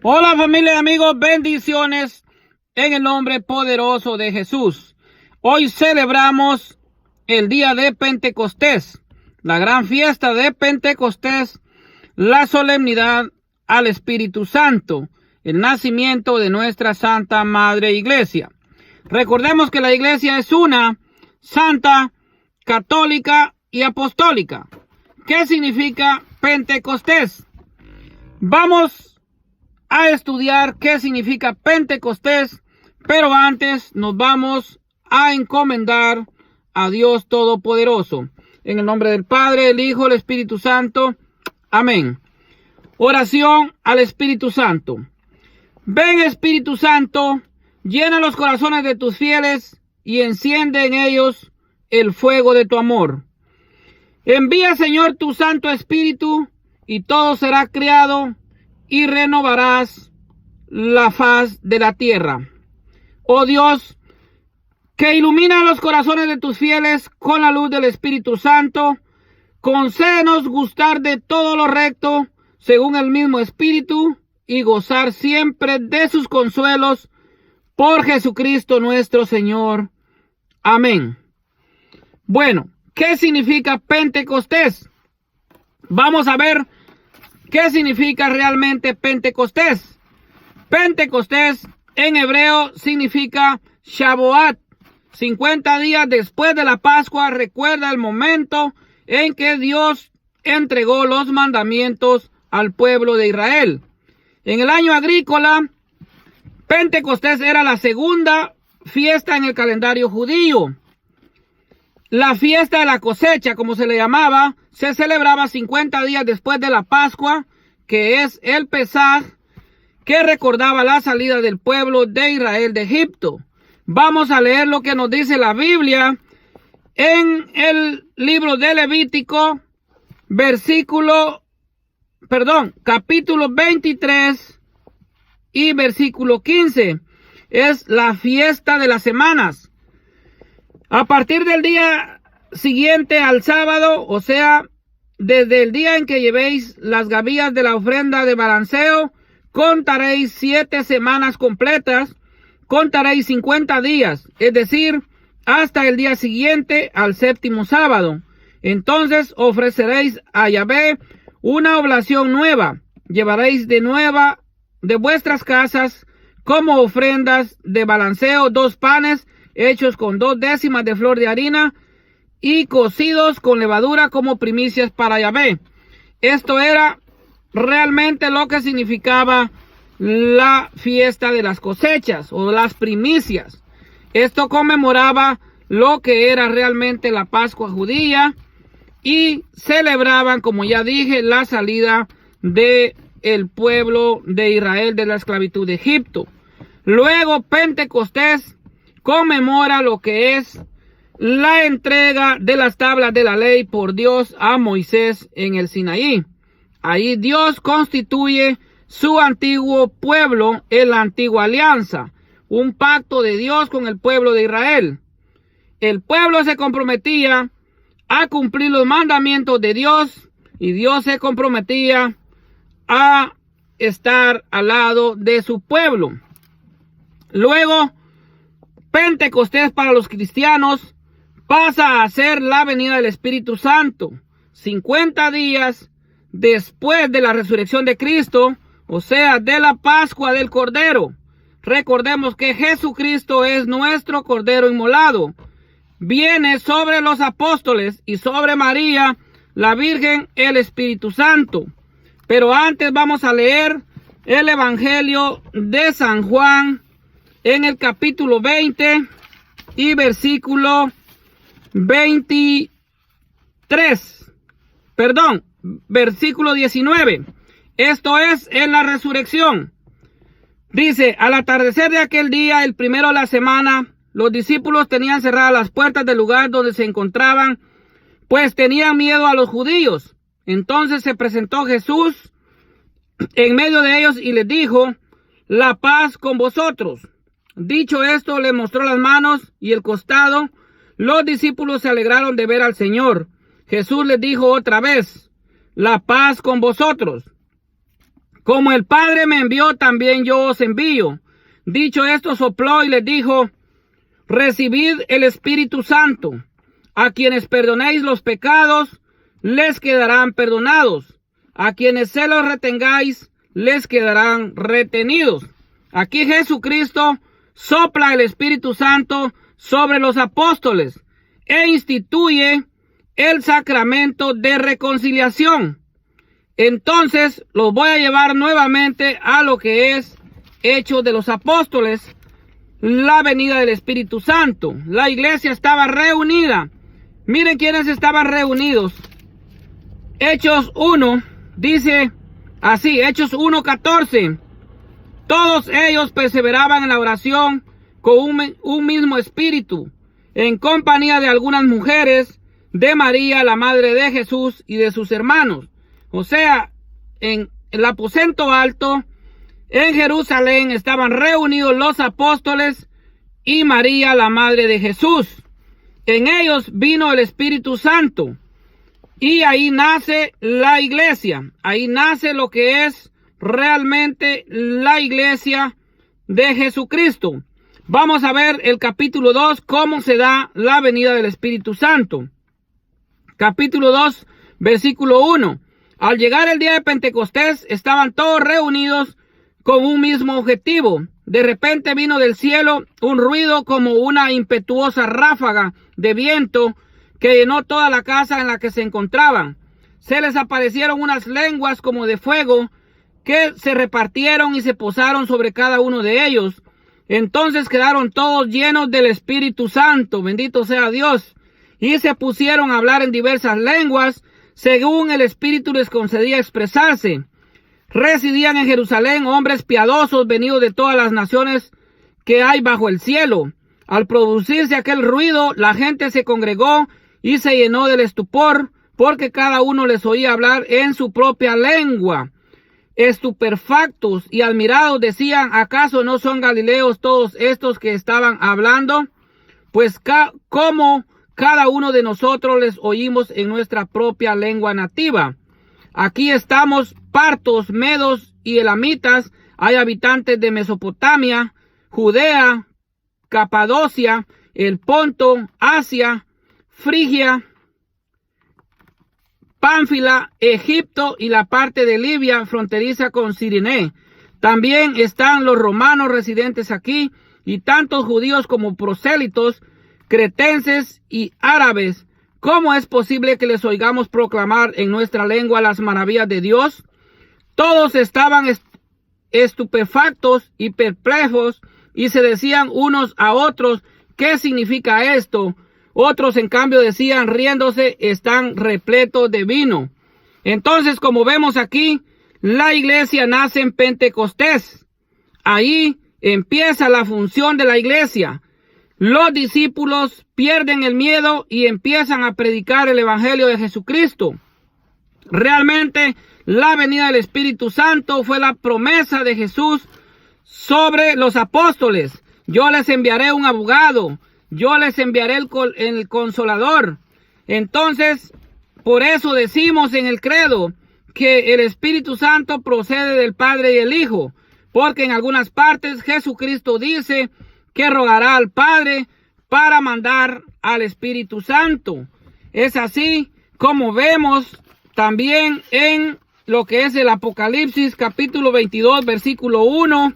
Hola familia y amigos, bendiciones en el nombre poderoso de Jesús. Hoy celebramos el día de Pentecostés, la gran fiesta de Pentecostés, la solemnidad al Espíritu Santo, el nacimiento de nuestra Santa Madre Iglesia. Recordemos que la Iglesia es una, santa, católica y apostólica. ¿Qué significa Pentecostés? Vamos a estudiar qué significa Pentecostés, pero antes nos vamos a encomendar a Dios Todopoderoso. En el nombre del Padre, del Hijo, del Espíritu Santo. Amén. Oración al Espíritu Santo. Ven, Espíritu Santo, llena los corazones de tus fieles y enciende en ellos el fuego de tu amor. Envía, Señor, tu Santo Espíritu y todo será creado y renovarás la faz de la tierra. Oh Dios, que ilumina los corazones de tus fieles con la luz del Espíritu Santo, concédenos gustar de todo lo recto según el mismo Espíritu y gozar siempre de sus consuelos por Jesucristo nuestro Señor. Amén. Bueno, ¿qué significa Pentecostés? Vamos a ver ¿qué significa realmente Pentecostés? Pentecostés en hebreo significa Shavuot. 50 días después de la Pascua recuerda el momento en que Dios entregó los mandamientos al pueblo de Israel. En el año agrícola, Pentecostés era la segunda fiesta en el calendario judío. La fiesta de la cosecha, como se le llamaba, se celebraba 50 días después de la Pascua, que es el Pesaj, que recordaba la salida del pueblo de Israel de Egipto. Vamos a leer lo que nos dice la Biblia en el libro de Levítico, capítulo 23 y versículo 15. Es la fiesta de las semanas. A partir del día siguiente al sábado, o sea, desde el día en que llevéis las gavillas de la ofrenda de balanceo, contaréis 7 semanas completas, contaréis 50 días, es decir, hasta el día siguiente al séptimo sábado. Entonces ofreceréis a Yahvé una oblación nueva, llevaréis de vuestras casas como ofrendas de balanceo 2 panes, hechos con 2 décimas de flor de harina y cocidos con levadura como primicias para Yahvé. Esto era realmente lo que significaba la fiesta de las cosechas o las primicias. Esto conmemoraba lo que era realmente la Pascua judía y celebraban, como ya dije, la salida del pueblo de Israel de la esclavitud de Egipto. Luego Pentecostés conmemora lo que es la entrega de las tablas de la ley por Dios a Moisés en el Sinaí. Ahí Dios constituye su antiguo pueblo en la antigua alianza, un pacto de Dios con el pueblo de Israel. El pueblo se comprometía a cumplir los mandamientos de Dios y Dios se comprometía a estar al lado de su pueblo. Luego, Pentecostés para los cristianos pasa a ser la venida del Espíritu Santo. 50 días después de la resurrección de Cristo, o sea, de la Pascua del Cordero. Recordemos que Jesucristo es nuestro Cordero inmolado. Viene sobre los apóstoles y sobre María, la Virgen, el Espíritu Santo. Pero antes vamos a leer el Evangelio de San Juan, en el capítulo 20 y versículo 19. Esto es en la resurrección. Dice, al atardecer de aquel día, el primero de la semana, los discípulos tenían cerradas las puertas del lugar donde se encontraban, pues tenían miedo a los judíos. Entonces se presentó Jesús en medio de ellos y les dijo, la paz con vosotros. Dicho esto, le mostró las manos y el costado. Los discípulos se alegraron de ver al Señor. Jesús les dijo otra vez, la paz con vosotros. Como el Padre me envió, también yo os envío. Dicho esto, sopló y les dijo: recibid el Espíritu Santo. A quienes perdonéis los pecados, les quedarán perdonados. A quienes se los retengáis, les quedarán retenidos. Aquí Jesucristo sopla el Espíritu Santo sobre los apóstoles e instituye el sacramento de reconciliación. Entonces los voy a llevar nuevamente a lo que es Hechos de los Apóstoles, la venida del Espíritu Santo. La iglesia estaba reunida. Miren quiénes estaban reunidos. Hechos 1 dice así, Hechos 1:14. Todos ellos perseveraban en la oración con un mismo espíritu, en compañía de algunas mujeres, de María, la madre de Jesús, y de sus hermanos. O sea, en el aposento alto, en Jerusalén, estaban reunidos los apóstoles y María, la madre de Jesús. En ellos vino el Espíritu Santo. Y ahí nace la iglesia. Ahí nace lo que es realmente la iglesia de Jesucristo. Vamos a ver el capítulo 2, cómo se da la venida del Espíritu Santo. Capítulo 2, versículo 1. Al llegar el día de Pentecostés, estaban todos reunidos con un mismo objetivo. De repente vino del cielo un ruido como una impetuosa ráfaga de viento que llenó toda la casa en la que se encontraban. Se les aparecieron unas lenguas como de fuego que se repartieron y se posaron sobre cada uno de ellos. Entonces quedaron todos llenos del Espíritu Santo, bendito sea Dios, y se pusieron a hablar en diversas lenguas, según el Espíritu les concedía expresarse. Residían en Jerusalén hombres piadosos venidos de todas las naciones que hay bajo el cielo. Al producirse aquel ruido, la gente se congregó y se llenó del estupor, porque cada uno les oía hablar en su propia lengua. Estupefactos y admirados decían: ¿acaso no son galileos todos estos que estaban hablando? Pues como cada uno de nosotros les oímos en nuestra propia lengua nativa. Aquí estamos partos, medos y elamitas, hay habitantes de Mesopotamia, Judea, Capadocia, el Ponto, Asia, Frigia, Pánfila, Egipto y la parte de Libia fronteriza con Cirene. También están los romanos residentes aquí, y tantos judíos como prosélitos, cretenses y árabes. ¿Cómo es posible que les oigamos proclamar en nuestra lengua las maravillas de Dios? Todos estaban estupefactos y perplejos, y se decían unos a otros: ¿qué significa esto? Otros, en cambio, decían riéndose: están repletos de vino. Entonces, como vemos aquí, la iglesia nace en Pentecostés. Ahí empieza la función de la iglesia. Los discípulos pierden el miedo y empiezan a predicar el evangelio de Jesucristo. Realmente, la venida del Espíritu Santo fue la promesa de Jesús sobre los apóstoles. Yo les enviaré un abogado. Yo les enviaré el Consolador. Entonces, por eso decimos en el credo que el Espíritu Santo procede del Padre y el Hijo, porque en algunas partes Jesucristo dice que rogará al Padre para mandar al Espíritu Santo. Es así como vemos también en lo que es el Apocalipsis capítulo 22 versículo 1.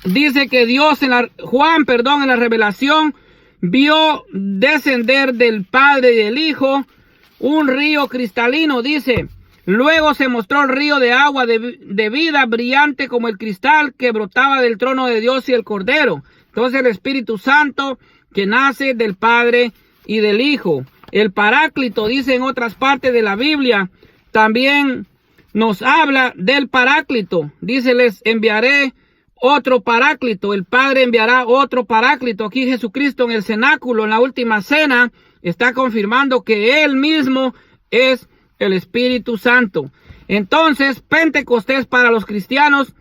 Dice que Dios Juan en la revelación vio descender del Padre y del Hijo un río cristalino. Dice: luego se mostró el río de agua de vida, brillante como el cristal, que brotaba del trono de Dios y el Cordero. Entonces el Espíritu Santo, que nace del Padre y del Hijo. El Paráclito, dice en otras partes de la Biblia, también nos habla del Paráclito. Dice: les enviaré otro Paráclito. El Padre enviará otro Paráclito. Aquí Jesucristo en el cenáculo, en la última cena, está confirmando que Él mismo es el Espíritu Santo. Entonces, Pentecostés para los cristianos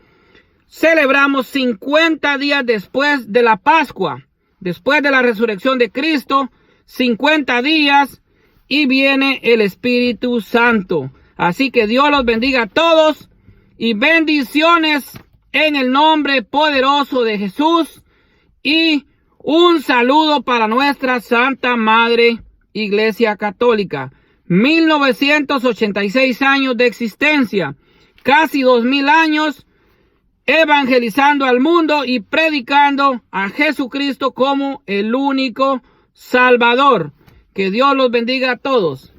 celebramos 50 días después de la Pascua, después de la resurrección de Cristo, 50 días, y viene el Espíritu Santo. Así que Dios los bendiga a todos y bendiciones en el nombre poderoso de Jesús. Y un saludo para nuestra Santa Madre Iglesia Católica. 1986 años de existencia, casi 2000 años evangelizando al mundo y predicando a Jesucristo como el único Salvador. Que Dios los bendiga a todos.